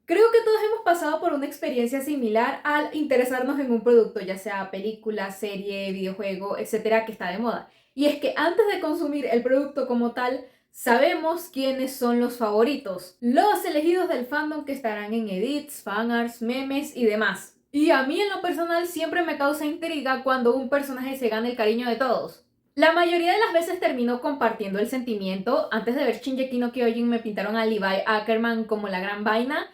Creo que todos hemos pasado por una experiencia similar al interesarnos en un producto, ya sea película, serie, videojuego, etcétera, que está de moda. Y es que antes de consumir el producto como tal, sabemos quiénes son los favoritos, los elegidos del fandom que estarán en edits, fanarts, memes y demás. Y a mí en lo personal siempre me causa intriga cuando un personaje se gana el cariño de todos. La mayoría de las veces termino compartiendo el sentimiento. Antes de ver Shingeki no Kyojin me pintaron a Levi Ackerman como la gran vaina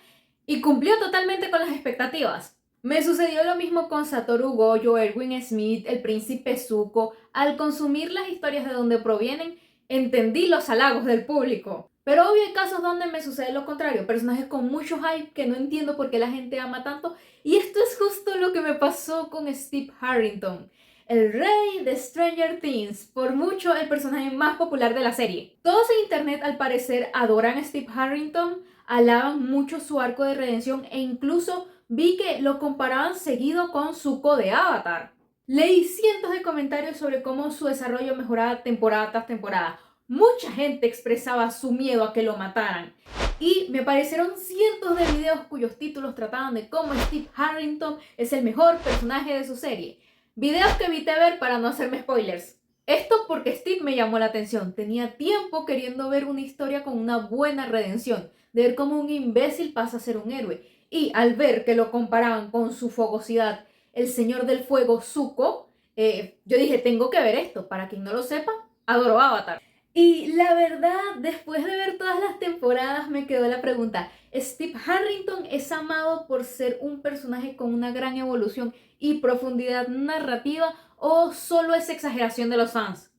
y cumplió totalmente con las expectativas. Me sucedió lo mismo con Satoru Gojo, Erwin Smith, el príncipe Zuko. Al consumir las historias de donde provienen, entendí los halagos del público. Pero obvio hay casos donde me sucede lo contrario, personajes con mucho hype que no entiendo por qué la gente ama tanto, y esto es justo lo que me pasó con Steve Harrington, el rey de Stranger Things, por mucho el personaje más popular de la serie. Todos en internet al parecer adoran a Steve Harrington, alaban mucho su arco de redención e incluso vi que lo comparaban seguido con Zuko de Avatar. Leí cientos de comentarios sobre cómo su desarrollo mejoraba temporada tras temporada. Mucha gente expresaba su miedo a que lo mataran. Y me aparecieron cientos de videos cuyos títulos trataban de cómo Steve Harrington es el mejor personaje de su serie. Videos que evité ver para no hacerme spoilers. Esto porque Steve me llamó la atención. Tenía tiempo queriendo ver una historia con una buena redención, de ver cómo un imbécil pasa a ser un héroe. Y al ver que lo comparaban con su fogosidad, el señor del fuego Zuko, yo dije, tengo que ver esto. Para quien no lo sepa, adoro Avatar. Y la verdad, después de ver todas las temporadas, me quedó la pregunta, ¿Steve Harrington es amado por ser un personaje con una gran evolución y profundidad narrativa o solo es exageración de los fans?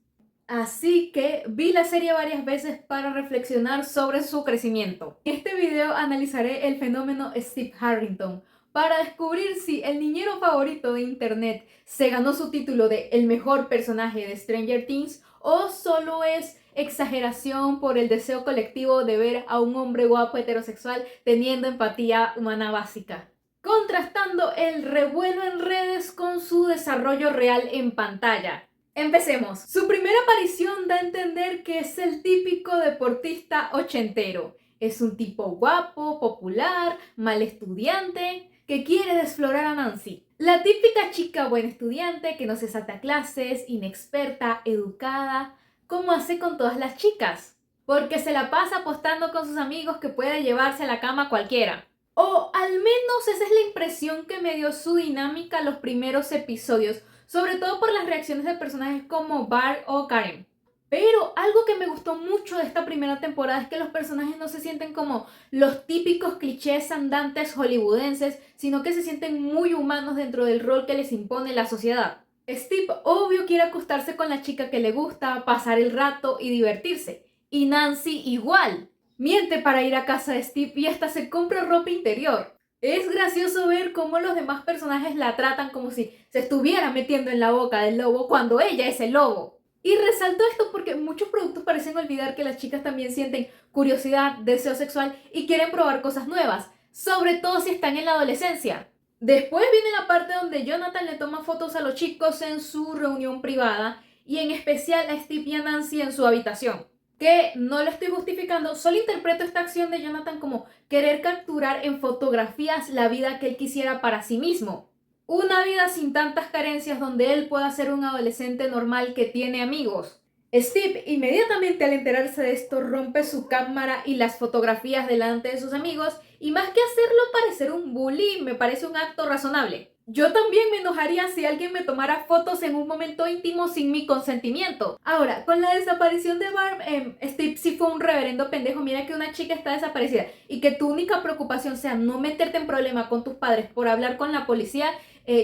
Así que vi la serie varias veces para reflexionar sobre su crecimiento. En este video analizaré el fenómeno Steve Harrington para descubrir si el niñero favorito de internet se ganó su título de el mejor personaje de Stranger Things o solo es exageración por el deseo colectivo de ver a un hombre guapo heterosexual teniendo empatía humana básica, contrastando el revuelo en redes con su desarrollo real en pantalla. Empecemos. Su primera aparición da a entender que es el típico deportista ochentero. Es un tipo guapo, popular, mal estudiante, que quiere desflorar a Nancy. La típica chica buena estudiante que no se salta clases, inexperta, educada, como hace con todas las chicas, porque se la pasa apostando con sus amigos que puede llevarse a la cama cualquiera. O al menos esa es la impresión que me dio su dinámica los primeros episodios, sobre todo por las reacciones de personajes como Bart o Karen. Pero algo que me gustó mucho de esta primera temporada es que los personajes no se sienten como los típicos clichés andantes hollywoodenses, sino que se sienten muy humanos dentro del rol que les impone la sociedad. Steve obvio quiere acostarse con la chica que le gusta, pasar el rato y divertirse. Y Nancy igual. Miente para ir a casa de Steve y hasta se compra ropa interior. Es gracioso ver cómo los demás personajes la tratan como si se estuviera metiendo en la boca del lobo cuando ella es el lobo. Y resalto esto porque muchos productos parecen olvidar que las chicas también sienten curiosidad, deseo sexual y quieren probar cosas nuevas, sobre todo si están en la adolescencia. Después viene la parte donde Jonathan le toma fotos a los chicos en su reunión privada y en especial a Steve y a Nancy en su habitación. Que no lo estoy justificando, solo interpreto esta acción de Jonathan como querer capturar en fotografías la vida que él quisiera para sí mismo. Una vida sin tantas carencias donde él pueda ser un adolescente normal que tiene amigos. Steve inmediatamente al enterarse de esto rompe su cámara y las fotografías delante de sus amigos y más que hacerlo parecer un bully me parece un acto razonable. Yo también me enojaría si alguien me tomara fotos en un momento íntimo sin mi consentimiento. Ahora, con la desaparición de Barb, Steve sí fue un reverendo pendejo. Mira que una chica está desaparecida y que tu única preocupación sea no meterte en problema con tus padres por hablar con la policía.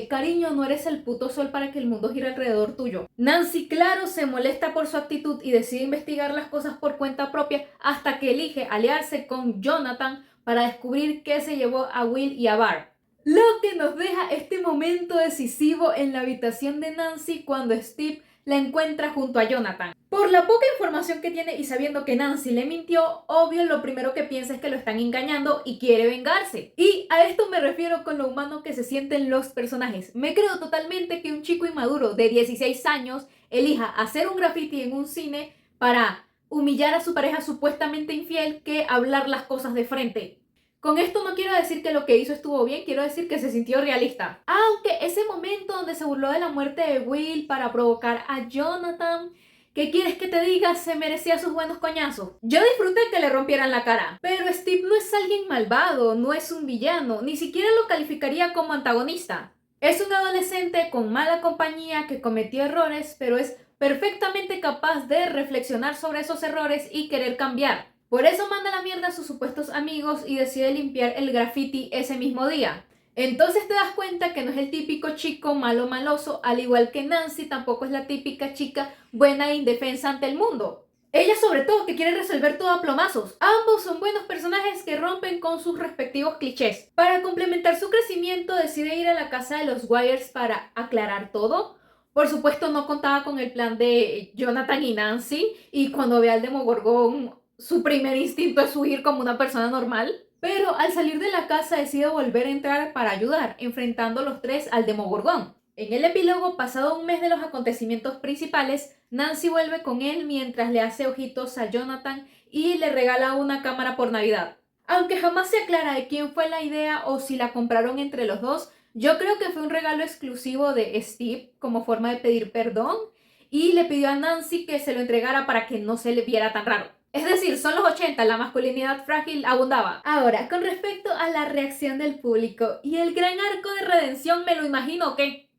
Cariño, no eres el puto sol para que el mundo gire alrededor tuyo. Nancy, claro, se molesta por su actitud y decide investigar las cosas por cuenta propia hasta que elige aliarse con Jonathan para descubrir qué se llevó a Will y a Barb. Lo que nos deja este momento decisivo en la habitación de Nancy cuando Steve la encuentra junto a Jonathan. Por la poca información que tiene y sabiendo que Nancy le mintió, obvio lo primero que piensa es que lo están engañando y quiere vengarse. Y a esto me refiero con lo humano que se sienten los personajes. Me creo totalmente que un chico inmaduro de 16 años elija hacer un graffiti en un cine para humillar a su pareja supuestamente infiel que hablar las cosas de frente. Con esto no quiero decir que lo que hizo estuvo bien, quiero decir que se sintió realista. Aunque ese momento donde se burló de la muerte de Will para provocar a Jonathan, ¿qué quieres que te diga? Se merecía sus buenos coñazos. Yo disfruté que le rompieran la cara. Pero Steve no es alguien malvado, no es un villano, ni siquiera lo calificaría como antagonista. Es un adolescente con mala compañía que cometió errores, pero es perfectamente capaz de reflexionar sobre esos errores y querer cambiar. Por eso manda la mierda a sus supuestos amigos y decide limpiar el graffiti ese mismo día. Entonces te das cuenta que no es el típico chico malo maloso, al igual que Nancy tampoco es la típica chica buena e indefensa ante el mundo. Ella sobre todo que quiere resolver todo a plomazos. Ambos son buenos personajes que rompen con sus respectivos clichés. Para complementar su crecimiento decide ir a la casa de los Wires para aclarar todo. Por supuesto no contaba con el plan de Jonathan y Nancy, y cuando ve al Demogorgón su primer instinto es huir como una persona normal. Pero al salir de la casa decide volver a entrar para ayudar, enfrentando los tres al Demogorgón. En el epílogo, pasado un mes de los acontecimientos principales, Nancy vuelve con él mientras le hace ojitos a Jonathan y le regala una cámara por Navidad. Aunque jamás se aclara de quién fue la idea o si la compraron entre los dos, yo creo que fue un regalo exclusivo de Steve como forma de pedir perdón y le pidió a Nancy que se lo entregara para que no se le viera tan raro. Es decir, son los 80, la masculinidad frágil abundaba. Ahora, con respecto a la reacción del público y el gran arco de redención, me lo imagino que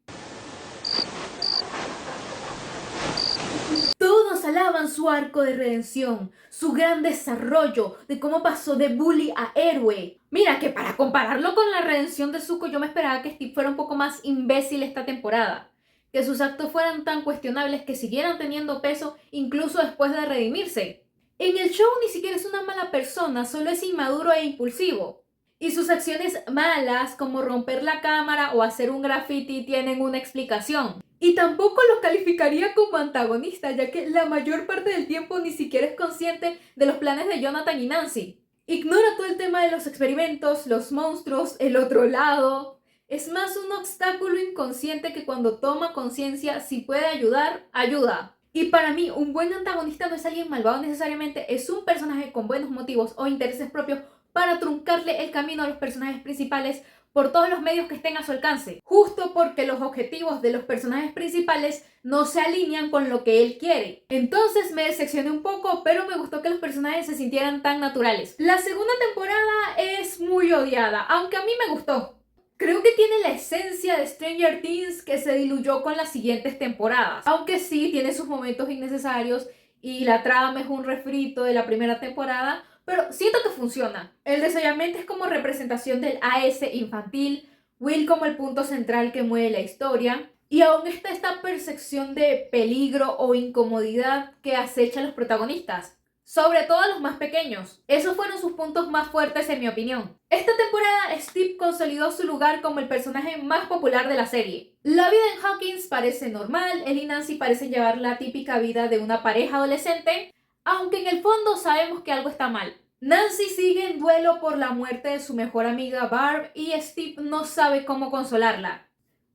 todos alaban su arco de redención, su gran desarrollo de cómo pasó de bully a héroe. Mira que para compararlo con la redención de Zuko, yo me esperaba que Steve fuera un poco más imbécil esta temporada, que sus actos fueran tan cuestionables que siguieran teniendo peso incluso después de redimirse. En el show ni siquiera es una mala persona, solo es inmaduro e impulsivo. Y sus acciones malas, como romper la cámara o hacer un graffiti, tienen una explicación. Y tampoco lo calificaría como antagonista, ya que la mayor parte del tiempo ni siquiera es consciente de los planes de Jonathan y Nancy. Ignora todo el tema de los experimentos, los monstruos, el otro lado. Es más un obstáculo inconsciente que cuando toma conciencia si puede ayudar, ayuda. Y para mí, un buen antagonista no es alguien malvado necesariamente, es un personaje con buenos motivos o intereses propios para truncarle el camino a los personajes principales por todos los medios que estén a su alcance, justo porque los objetivos de los personajes principales no se alinean con lo que él quiere. Entonces me decepcioné un poco, pero me gustó que los personajes se sintieran tan naturales. La segunda temporada es muy odiada, aunque a mí me gustó. Creo que tiene la esencia de Stranger Things que se diluyó con las siguientes temporadas. Aunque sí, tiene sus momentos innecesarios y la trama es un refrito de la primera temporada, pero siento que funciona. El desollamiento es como representación del AS infantil, Will como el punto central que mueve la historia, y aún está esta percepción de peligro o incomodidad que acecha a los protagonistas. Sobre todo a los más pequeños. Esos fueron sus puntos más fuertes en mi opinión. Esta temporada Steve consolidó su lugar como el personaje más popular de la serie. La vida en Hawkins parece normal, él y Nancy parecen llevar la típica vida de una pareja adolescente, aunque en el fondo sabemos que algo está mal. Nancy sigue en duelo por la muerte de su mejor amiga Barb y Steve no sabe cómo consolarla.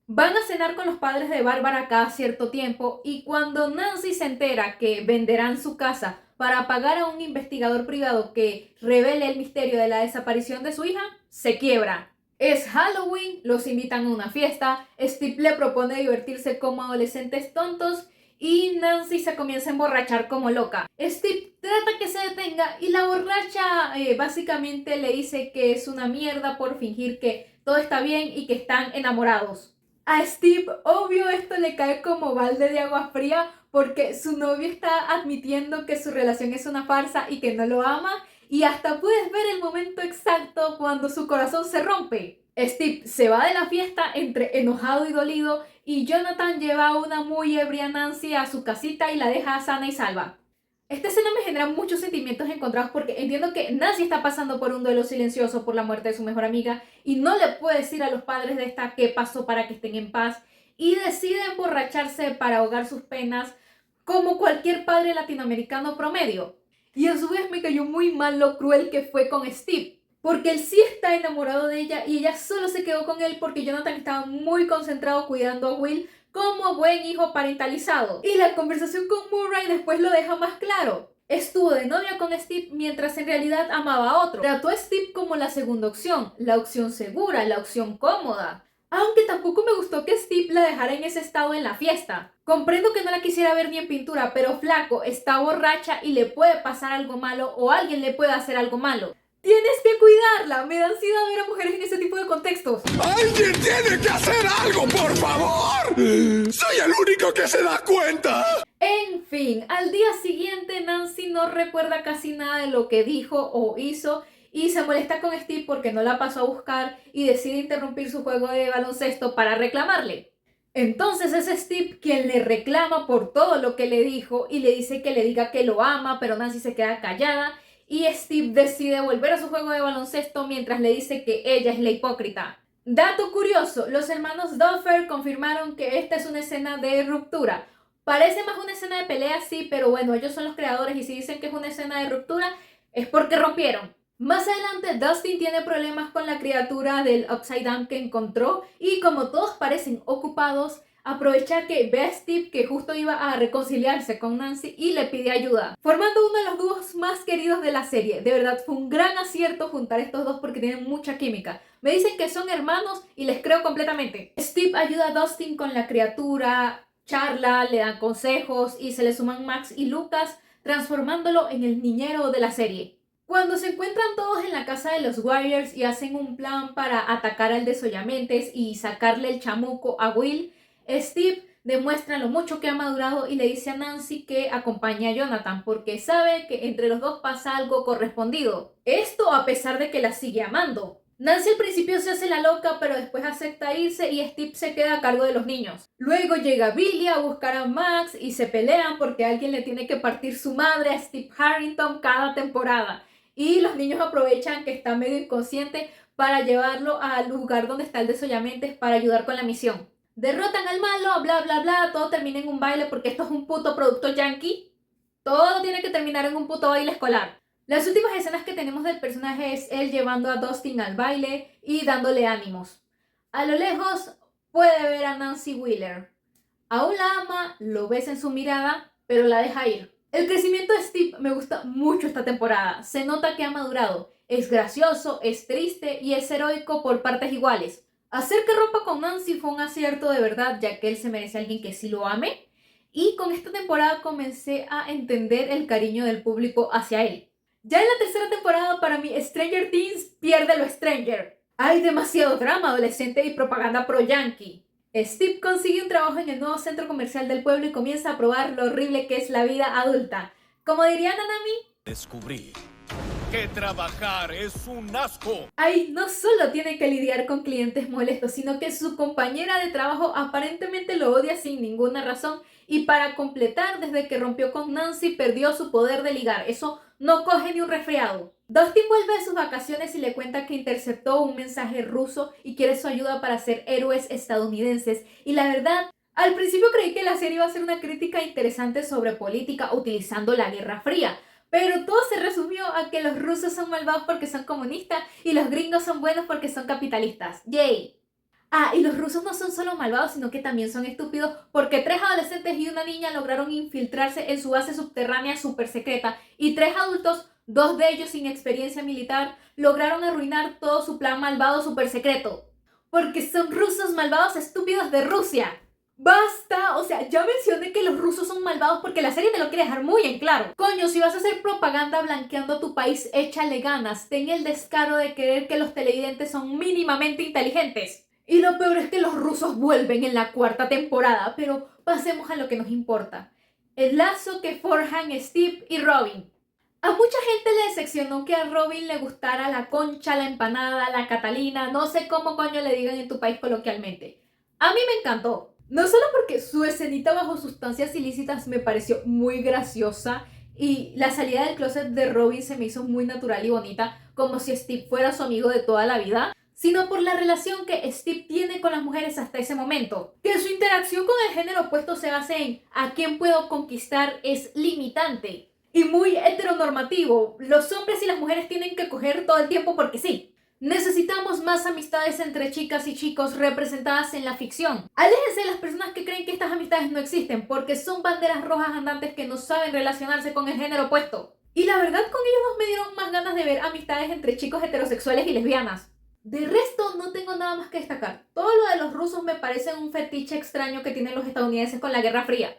Van a cenar con los padres de Bárbara cada cierto tiempo y cuando Nancy se entera que venderán su casa para pagar a un investigador privado que revele el misterio de la desaparición de su hija, se quiebra. Es Halloween, los invitan a una fiesta, Steve le propone divertirse como adolescentes tontos y Nancy se comienza a emborrachar como loca. Steve trata que se detenga y la borracha básicamente le dice que es una mierda por fingir que todo está bien y que están enamorados. A Steve, obvio, esto le cae como balde de agua fría porque su novio está admitiendo que su relación es una farsa y que no lo ama, y hasta puedes ver el momento exacto cuando su corazón se rompe. Steve se va de la fiesta entre enojado y dolido y Jonathan lleva a una muy ebria Nancy a su casita y la deja sana y salva. Esta escena me genera muchos sentimientos encontrados porque entiendo que Nancy está pasando por un duelo silencioso por la muerte de su mejor amiga y no le puede decir a los padres de esta qué pasó para que estén en paz y decide emborracharse para ahogar sus penas como cualquier padre latinoamericano promedio. Y a su vez me cayó muy mal lo cruel que fue con Steve, porque él sí está enamorado de ella y ella solo se quedó con él porque Jonathan estaba muy concentrado cuidando a Will como buen hijo parentalizado. Y la conversación con Murray después lo deja más claro. Estuvo de novia con Steve mientras en realidad amaba a otro. Trató a Steve como la segunda opción, la opción segura, la opción cómoda. Aunque tampoco me gustó que Steve la dejara en ese estado en la fiesta. Comprendo que no la quisiera ver ni en pintura, pero flaco, está borracha y le puede pasar algo malo o alguien le puede hacer algo malo. ¡Tienes que cuidarla! Me da ansiedad ver a mujeres en ese tipo de contextos. ¡Alguien tiene que hacer algo, por favor! ¡Soy el único que se da cuenta! En fin, al día siguiente Nancy no recuerda casi nada de lo que dijo o hizo y se molesta con Steve porque no la pasó a buscar y decide interrumpir su juego de baloncesto para reclamarle. Entonces es Steve quien le reclama por todo lo que le dijo y le dice que le diga que lo ama, pero Nancy se queda callada y Steve decide volver a su juego de baloncesto mientras le dice que ella es la hipócrita. Dato curioso, los hermanos Duffer confirmaron que esta es una escena de ruptura. Parece más una escena de pelea, sí, pero bueno, ellos son los creadores y si dicen que es una escena de ruptura es porque rompieron. Más adelante, Dustin tiene problemas con la criatura del Upside Down que encontró y como todos parecen ocupados, aprovecha que ve a Steve que justo iba a reconciliarse con Nancy y le pide ayuda, formando uno de los dúos más queridos de la serie. De verdad, fue un gran acierto juntar estos dos porque tienen mucha química. Me dicen que son hermanos y les creo completamente. Steve ayuda a Dustin con la criatura, charla, le dan consejos y se le suman Max y Lucas, transformándolo en el niñero de la serie. Cuando se encuentran todos en la casa de los Warriors y hacen un plan para atacar al Desollamentes y sacarle el chamuco a Will, Steve demuestra lo mucho que ha madurado y le dice a Nancy que acompañe a Jonathan porque sabe que entre los dos pasa algo correspondido. Esto a pesar de que la sigue amando. Nancy al principio se hace la loca, pero después acepta irse y Steve se queda a cargo de los niños. Luego llega Billy a buscar a Max y se pelean porque alguien le tiene que partir su madre a Steve Harrington cada temporada. Y los niños aprovechan que está medio inconsciente para llevarlo al lugar donde está el Desollamentes para ayudar con la misión. Derrotan al malo, bla bla bla, todo termina en un baile porque esto es un puto producto yankee. Todo tiene que terminar en un puto baile escolar. Las últimas escenas que tenemos del personaje es él llevando a Dustin al baile y dándole ánimos. A lo lejos puede ver a Nancy Wheeler. Aún la ama, lo ves en su mirada, pero la deja ir. El crecimiento de Steve me gusta mucho esta temporada. Se nota que ha madurado. Es gracioso, es triste y es heroico por partes iguales. Hacer que rompa con Nancy fue un acierto de verdad, ya que él se merece a alguien que sí lo ame. Y con esta temporada comencé a entender el cariño del público hacia él. Ya en la tercera temporada, para mí, Stranger Things pierde lo Stranger. Hay demasiado drama adolescente y propaganda pro-yankee. Steve consigue un trabajo en el nuevo centro comercial del pueblo y comienza a probar lo horrible que es la vida adulta. Como diría Nanami, descubrí que trabajar es un asco. Ahí no solo tiene que lidiar con clientes molestos, sino que su compañera de trabajo aparentemente lo odia sin ninguna razón y para completar, desde que rompió con Nancy, perdió su poder de ligar. Eso no coge ni un resfriado. Dustin vuelve de sus vacaciones y le cuenta que interceptó un mensaje ruso y quiere su ayuda para ser héroes estadounidenses. Y la verdad, al principio creí que la serie iba a ser una crítica interesante sobre política utilizando la Guerra Fría. Pero todo se resumió a que los rusos son malvados porque son comunistas y los gringos son buenos porque son capitalistas. ¡Yay! Ah, y los rusos no son solo malvados, sino que también son estúpidos porque 3 adolescentes y una niña lograron infiltrarse en su base subterránea súper secreta y 3 adultos, 2 de ellos sin experiencia militar, lograron arruinar todo su plan malvado súper secreto. Porque son rusos malvados estúpidos de Rusia. ¡Basta! O sea, ya mencioné que los rusos son malvados porque la serie te lo quiere dejar muy en claro. Coño, si vas a hacer propaganda blanqueando a tu país, échale ganas. Ten el descaro de creer que los televidentes son mínimamente inteligentes. Y lo peor es que los rusos vuelven en la 4ª temporada, pero pasemos a lo que nos importa. El lazo que forjan Steve y Robin. A mucha gente le decepcionó que a Robin le gustara la concha, la empanada, la Catalina, no sé cómo coño le digan en tu país coloquialmente. A mí me encantó. No solo porque su escenita bajo sustancias ilícitas me pareció muy graciosa y la salida del closet de Robin se me hizo muy natural y bonita, como si Steve fuera su amigo de toda la vida, sino por la relación que Steve tiene con las mujeres hasta ese momento. Que su interacción con el género opuesto se base en a quién puedo conquistar es limitante y muy heteronormativo. Los hombres y las mujeres tienen que coger todo el tiempo porque sí. Necesitamos más amistades entre chicas y chicos representadas en la ficción. Aléjense de las personas que creen que estas amistades no existen, porque son banderas rojas andantes que no saben relacionarse con el género opuesto. Y la verdad, con ellos dos me dieron más ganas de ver amistades entre chicos heterosexuales y lesbianas. De resto, no tengo nada más que destacar. Todo lo de los rusos me parece un fetiche extraño que tienen los estadounidenses con la Guerra Fría.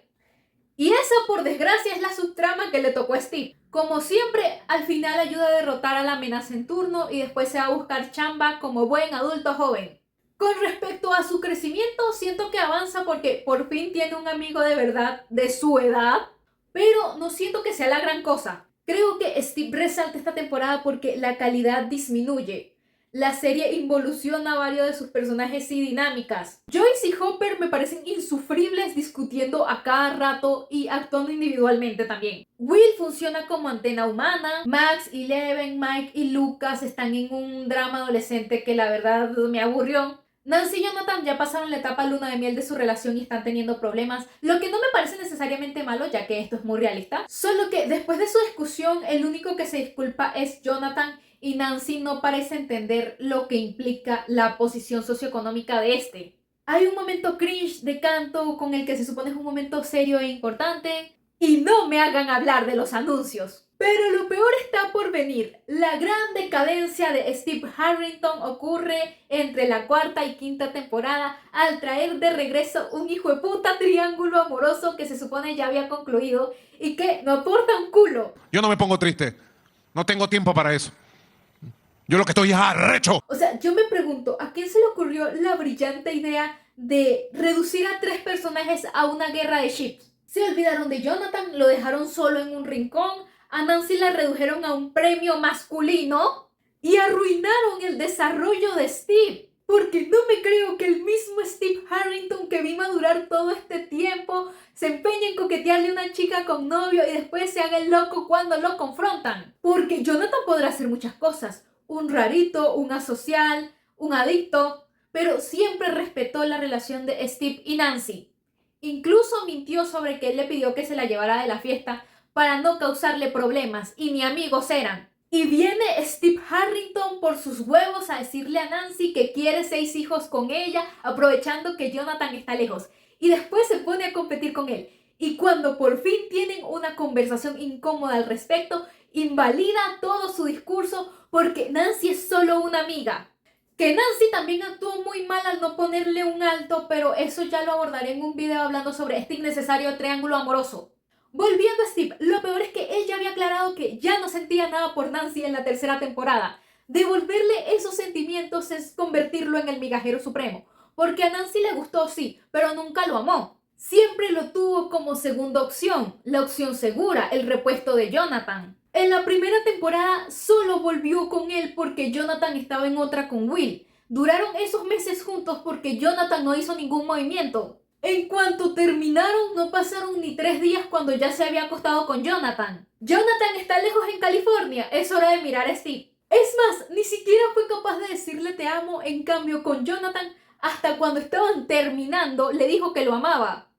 Y esa, por desgracia, es la subtrama que le tocó a Steve. Como siempre, al final ayuda a derrotar a la amenaza en turno y después se va a buscar chamba como buen adulto joven. Con respecto a su crecimiento, siento que avanza porque por fin tiene un amigo de verdad de su edad, pero no siento que sea la gran cosa. Creo que Steve resalta esta temporada porque la calidad disminuye. La serie involuciona a varios de sus personajes y dinámicas. Joyce y Hopper me parecen insufribles discutiendo a cada rato y actuando individualmente también. Will funciona como antena humana. Max, Eleven, Mike y Lucas están en un drama adolescente que la verdad me aburrió. Nancy y Jonathan ya pasaron la etapa luna de miel de su relación y están teniendo problemas, lo que no me parece necesariamente malo ya que esto es muy realista. Solo que después de su discusión el único que se disculpa es Jonathan y Nancy no parece entender lo que implica la posición socioeconómica de este. Hay un momento cringe de canto con el que se supone es un momento serio e importante. Y no me hagan hablar de los anuncios. Pero lo peor está por venir. La gran decadencia de Steve Harrington ocurre entre la cuarta y quinta temporada al traer de regreso un hijueputa triángulo amoroso que se supone ya había concluido y que no aporta un culo. Yo no me pongo triste. No tengo tiempo para eso. Yo lo que estoy es arrecho. O sea, yo me pregunto, ¿a quién se le ocurrió la brillante idea de reducir a 3 personajes a una guerra de ships? Se olvidaron de Jonathan, lo dejaron solo en un rincón, a Nancy la redujeron a un premio masculino y arruinaron el desarrollo de Steve. Porque no me creo que el mismo Steve Harrington que vi madurar todo este tiempo se empeñe en coquetearle a una chica con novio y después se haga el loco cuando lo confrontan. Porque Jonathan podrá hacer muchas cosas. Un rarito, un asocial, un adicto, pero siempre respetó la relación de Steve y Nancy. Incluso mintió sobre que él le pidió que se la llevara de la fiesta para no causarle problemas y ni amigos eran. Y viene Steve Harrington por sus huevos a decirle a Nancy que quiere 6 hijos con ella, aprovechando que Jonathan está lejos. Y después se pone a competir con él. Y cuando por fin tienen una conversación incómoda al respecto, invalida todo su discurso porque Nancy es solo una amiga. Que Nancy también actuó muy mal al no ponerle un alto, pero eso ya lo abordaré en un video hablando sobre este innecesario triángulo amoroso. Volviendo a Steve, lo peor es que ella había aclarado que ya no sentía nada por Nancy en la tercera temporada. Devolverle esos sentimientos es convertirlo en el migajero supremo, porque a Nancy le gustó sí, pero nunca lo amó. Siempre lo tuvo como segunda opción, la opción segura, el repuesto de Jonathan. En la primera temporada solo volvió con él porque Jonathan estaba en otra con Will. Duraron esos meses juntos porque Jonathan no hizo ningún movimiento. En cuanto terminaron, no pasaron ni 3 días cuando ya se había acostado con Jonathan. Jonathan está lejos en California, es hora de mirar a Steve. Es más, ni siquiera fue capaz de decirle te amo, en cambio con Jonathan, hasta cuando estaban terminando, le dijo que lo amaba.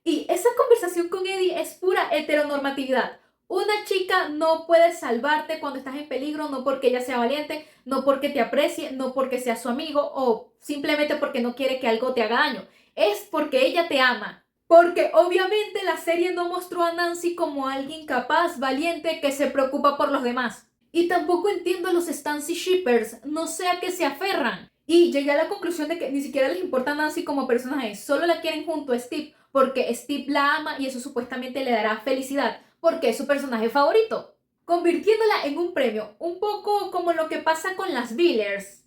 Y esa conversación con Eddie es pura heteronormatividad. Una chica no puede salvarte cuando estás en peligro, no porque ella sea valiente, no porque te aprecie, no porque sea su amigo o simplemente porque no quiere que algo te haga daño. Es porque ella te ama. Porque obviamente la serie no mostró a Nancy como alguien capaz, valiente, que se preocupa por los demás. Y tampoco entiendo a los Stancy Shippers, no sé a qué se aferran. Y llegué a la conclusión de que ni siquiera les importa a Nancy como personaje, solo la quieren junto a Steve, porque Steve la ama y eso supuestamente le dará felicidad, porque es su personaje favorito, convirtiéndola en un premio, un poco como lo que pasa con las Billers,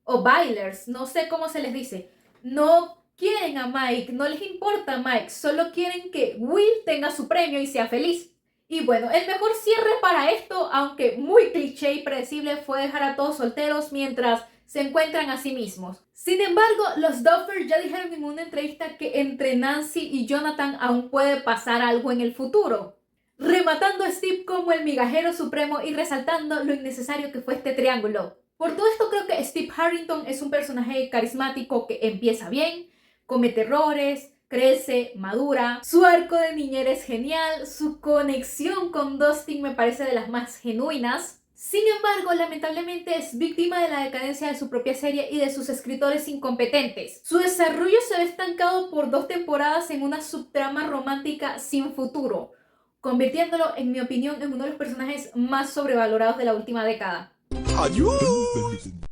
o Bailers, no sé cómo se les dice. No quieren a Mike, no les importa a Mike, solo quieren que Will tenga su premio y sea feliz. Y bueno, el mejor cierre para esto, aunque muy cliché y predecible, fue dejar a todos solteros mientras se encuentran a sí mismos. Sin embargo, los Duffer ya dijeron en una entrevista que entre Nancy y Jonathan aún puede pasar algo en el futuro, rematando a Steve como el migajero supremo y resaltando lo innecesario que fue este triángulo. Por todo esto creo que Steve Harrington es un personaje carismático que empieza bien, comete errores, crece, madura, su arco de niñera es genial, su conexión con Dustin me parece de las más genuinas. Sin embargo, lamentablemente es víctima de la decadencia de su propia serie y de sus escritores incompetentes. Su desarrollo se ve estancado por 2 temporadas en una subtrama romántica sin futuro, convirtiéndolo, en mi opinión, en uno de los personajes más sobrevalorados de la última década. ¡Adiós!